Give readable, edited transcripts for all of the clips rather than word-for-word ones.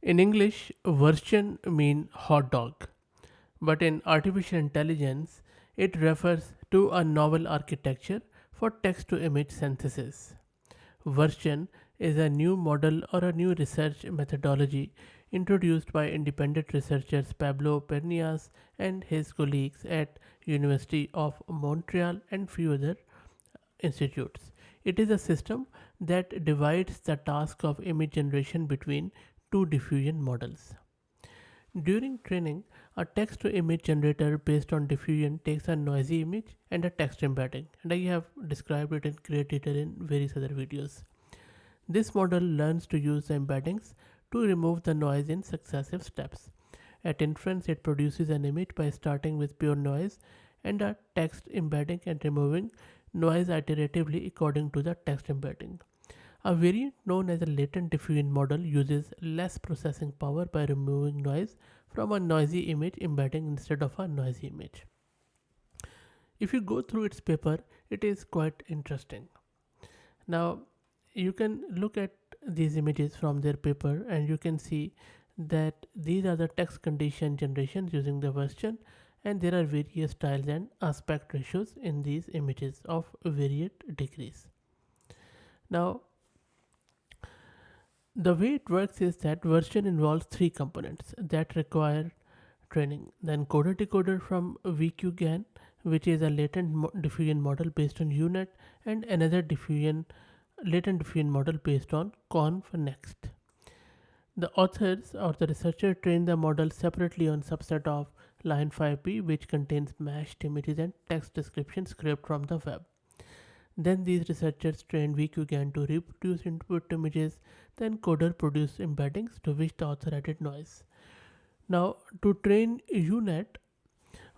In English, Wuerstchen mean hot dog, but in artificial intelligence, it refers to a novel architecture for text to image synthesis. Wuerstchen is a new model or a new research methodology introduced by independent researchers Pablo Pernias and his colleagues at University of Montreal and few other institutes. It is a system that divides the task of image generation between two diffusion models. During training, a text to image generator based on diffusion takes a noisy image and a text embedding, and I have described it in great detail in various other videos. This model learns to use the embeddings to remove the noise in successive steps. At inference, it produces an image by starting with pure noise and a text embedding and removing noise iteratively according to the text embedding. A variant known as a latent diffusion model uses less processing power by removing noise from a noisy image embedding instead of a noisy image. If you go through its paper, it is quite interesting. Now, you can look at these images from their paper and you can see that these are the text condition generations using the Wuerstchen, and there are various styles and aspect ratios in these images of varied degrees. Now, the way it works is that Wuerstchen involves three components that require training. The encoder decoder from VQGAN, which is a latent diffusion model based on UNet, and another diffusion latent diffusion model based on ConvNext. The authors or the researcher trained the model separately on subset of line 5p, which contains mashed images and text description scraped from the web. Then these researchers trained VQGAN to reproduce input images. The encoder produced embeddings to which the author added noise. Now, to train UNet,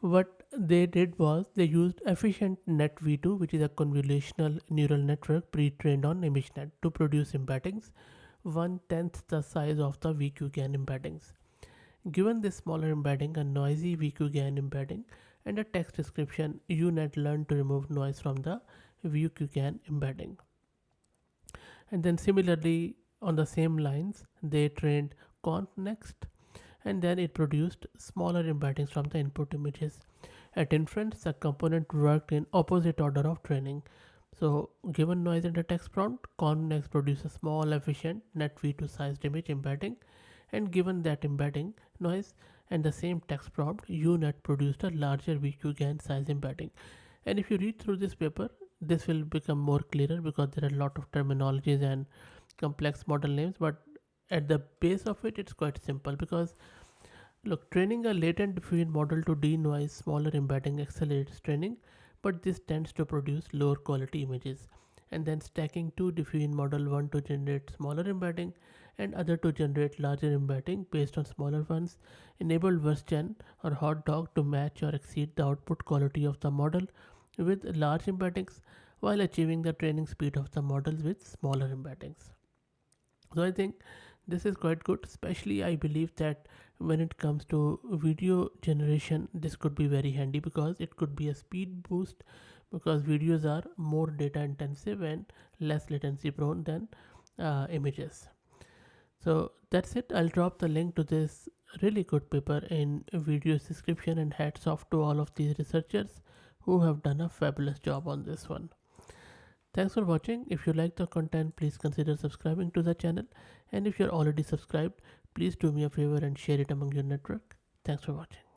what they did was they used efficient net v2, which is a convolutional neural network pre-trained on ImageNet, to produce embeddings 1/10 the size of the VQGAN embeddings. Given this smaller embedding, a noisy VQGAN embedding, and a text description, UNet learned to remove noise from the VQGAN embedding. And then similarly, on the same lines, they trained ConvNext, and then it produced smaller embeddings from the input images. At inference, the component worked in opposite order of training. So, given noise and a text prompt, ConvNext produced a small, efficient, net v2 sized image embedding, and given that embedding, noise, and the same text prompt, UNet produced a larger VQGAN size embedding. And if you read through this paper, this will become more clearer because there are a lot of terminologies and complex model names, but at the base of it, it's quite simple because look, training a latent diffusion model to denoise smaller embedding accelerates training, but this tends to produce lower quality images. And then stacking two diffusion model, one to generate smaller embedding and other to generate larger embedding based on smaller ones, enabled Wuerstchen or hot dog to match or exceed the output quality of the model with large embeddings while achieving the training speed of the models with smaller embeddings. So I think this is quite good, especially I believe that when it comes to video generation, this could be very handy because it could be a speed boost because videos are more data intensive and less latency prone than images. So that's it. I'll drop the link to this really good paper in video's description, and hats off to all of these researchers who have done a fabulous job on this one. Thanks for watching. If you like the content, please consider subscribing to the channel, and if you're already subscribed, please do me a favor and share it among your network. Thanks for watching.